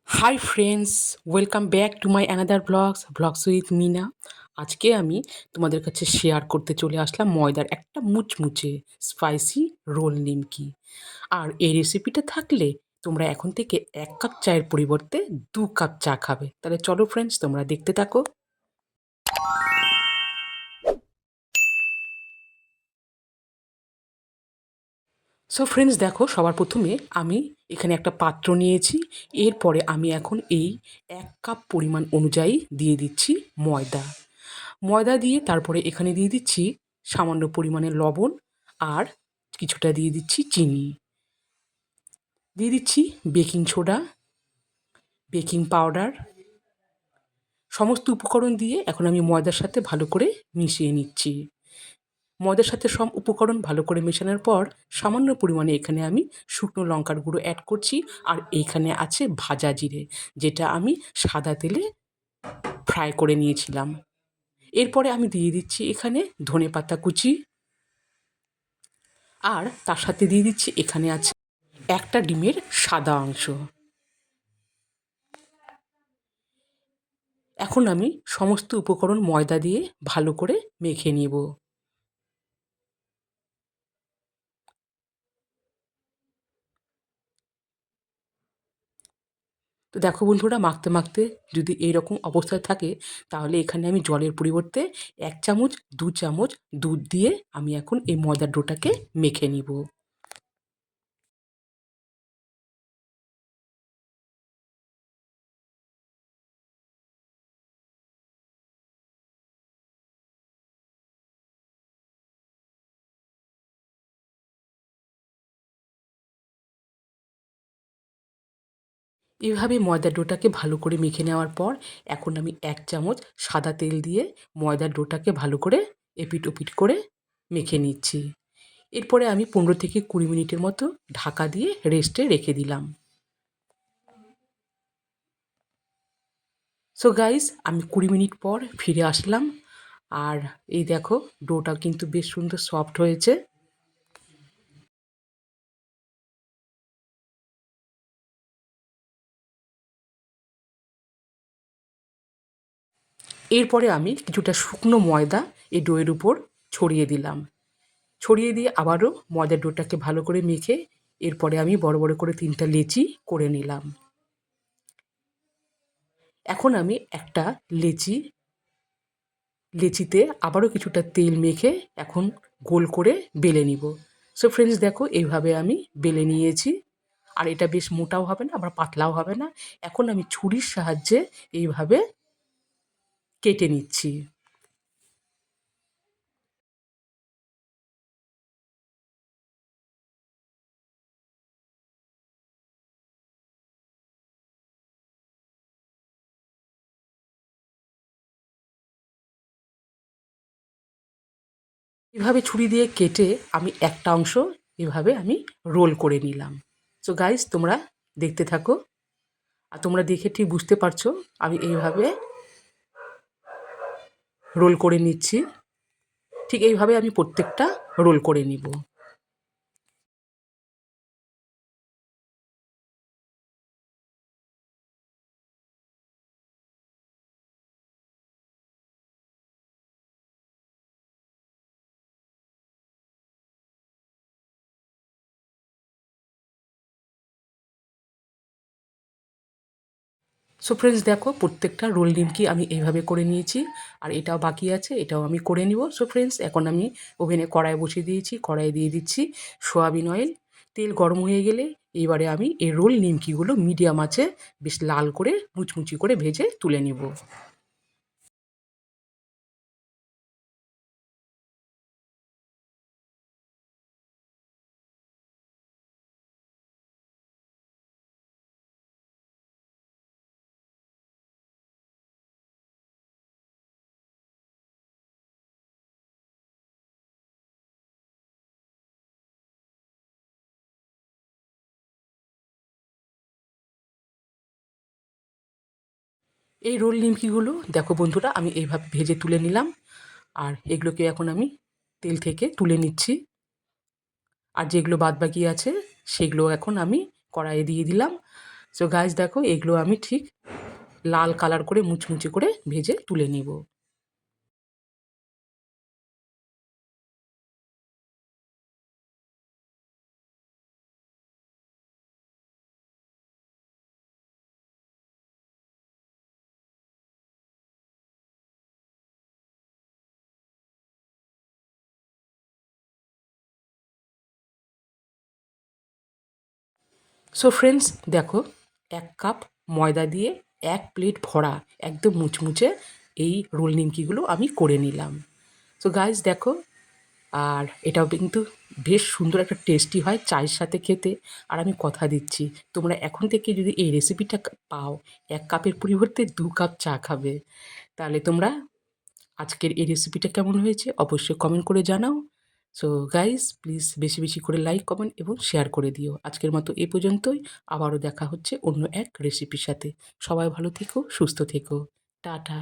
High friends, welcome back to my another blogs with Mina. আজকে আমি তোমাদের কাছে শেয়ার করতে চলে আসলাম ময়দার একটা মুচমুচে স্পাইসি রোল নিমকি। আর এই রেসিপিটা থাকলে তোমরা এখন থেকে ১ কাপ চায়ের পরিবর্তে ২ কাপ চা খাবে। তাহলে চলো ফ্রেন্ডস, তোমরা দেখতে থাকো। সো ফ্রেন্ডস, দেখো, সবার প্রথমে আমি এখানে একটা পাত্র নিয়েছি। এরপরে আমি এখন এই ১ কাপ পরিমাণ অনুযায়ী দিয়ে দিচ্ছি ময়দা। ময়দা দিয়ে তারপরে এখানে দিয়ে দিচ্ছি সামান্য পরিমাণে লবণ, আর কিছুটা দিয়ে দিচ্ছি চিনি। দিয়ে দিচ্ছি বেকিং সোডা, বেকিং পাউডার। সমস্ত উপকরণ দিয়ে এখন আমি ময়দার সাথে ভালো করে মিশিয়ে নিচ্ছি। ময়দার সাথে সব উপকরণ ভালো করে মেশানোর পর সামান্য পরিমাণে এখানে আমি শুকনো লঙ্কার গুঁড়ো অ্যাড করছি। আর এইখানে আছে ভাজা জিরে, যেটা আমি সাদা তেলে ফ্রাই করে নিয়েছিলাম। এরপরে আমি দিয়ে দিচ্ছি এখানে ধনেপাতা কুচি, আর তার সাথে দিয়ে দিচ্ছি এখানে আছে একটা ডিমের সাদা অংশ। এখন আমি সমস্ত উপকরণ ময়দা দিয়ে ভালো করে মেখে নেব। তো দেখো বন্ধুরা, মাখতে মাখতে যদি এইরকম অবস্থায় থাকে, তাহলে এখানে আমি জলের পরিবর্তে ১ চামচ ২ চামচ দুধ দিয়ে আমি এখন এই ময়দার ডোটাকে মেখে নিব। এভাবে ময়দার ডোটাকে ভালো করে মেখে নেওয়ার পর এখন আমি ১ চামচ সাদা তেল দিয়ে ময়দার ডোটাকে ভালো করে এপিঠ ওপিঠ করে মেখে নিচ্ছি। এরপরে আমি ১৫ থেকে ২০ মিনিটের মতো ঢাকা দিয়ে রেস্টে রেখে দিলাম। সো গাইস, আমি ২০ মিনিট পর ফিরে আসলাম। আর এই দেখো, ডোটা কিন্তু বেশ সুন্দর সফট হয়েছে। এরপরে আমি কিছুটা শুকনো ময়দা এই ডোয়ের উপর ছড়িয়ে দিলাম। ছড়িয়ে দিয়ে আবারও ময়দার ডোটাকে ভালো করে মেখে এরপরে আমি বড় বড় করে ৩টা লেচি করে নিলাম। এখন আমি একটা লেচিতে আবারও কিছুটা তেল মেখে এখন গোল করে বেলে নিব। সো ফ্রেন্ডস, দেখো, এইভাবে আমি বেলে নিয়েছি। আর এটা বেশ মোটাও হবে না, আবার পাতলাও হবে না। এখন আমি ছুরির সাহায্যে এইভাবে কেটে নিচ্ছি। এভাবে ছুরি দিয়ে কেটে আমি একটা অংশ এভাবে আমি রোল করে নিলাম। সো গাইস, তোমরা দেখতে থাকো। আর তোমরা দেখে ঠিক বুঝতে পারছো আমি এইভাবে রোল করে নিচ্ছি। ঠিক এইভাবে আমি প্রত্যেকটা রোল করে নিব। সো ফ্রেন্ডস, দেখো, প্রত্যেকটা রোল নিমকি আমি এইভাবে করে নিয়েছি। আর এটাও বাকি আছে, এটাও আমি করে নিব। সো ফ্রেন্ডস, এখন আমি ওভেনে কড়াই বসিয়ে দিয়েছি। কড়াইয়ে দিয়ে দিচ্ছি সয়াবিন অয়েল। তেল গরম হয়ে গেলে এইবারে আমি এই রোল নিমকিগুলো মিডিয়াম আঁচে বেশ লাল করে মুচমুচি করে ভেজে তুলে নিব। এই রোল নিমকিগুলো দেখো বন্ধুরা, আমি এইভাবে ভেজে তুলে নিলাম। আর এগুলোকে এখন আমি তেল থেকে তুলে নিচ্ছি। আর যেগুলো বাদবাকি আছে সেগুলো এখন আমি কড়াইয়ে দিয়ে দিলাম। সো গাইস দেখো এগুলো আমি ঠিক লাল কালার করে মুচমুচে করে ভেজে তুলে নিব। সো ফ্রেন্ডস দেখো ১ কাপ ময়দা দিয়ে ১ প্লেট ভরা একদম মুচমুচে এই রোল নিমকিগুলো আমি করে নিলাম। সো গাইস দেখো, আর এটাও কিন্তু বেশ সুন্দর একটা টেস্টি হয় চায়ের সাথে খেতে। আর আমি কথা দিচ্ছি, তোমরা এখন থেকে যদি এই রেসিপিটা পাও ১ কাপের পরিবর্তে ২ কাপ চা খাবে। তাহলে তোমরা আজকের এই রেসিপিটা কেমন হয়েছে অবশ্যই কমেন্ট করে জানাও। সো গাইস প্লিজ বেশি বেশি করে লাইক, কমেন্ট এবং শেয়ার করে দিও। আজকের মতো এ পর্যন্তই। আবারও দেখা হচ্ছে অন্য এক রেসিপির সাথে। সবাই ভালো থেকো, সুস্থ থেকো। টাটা।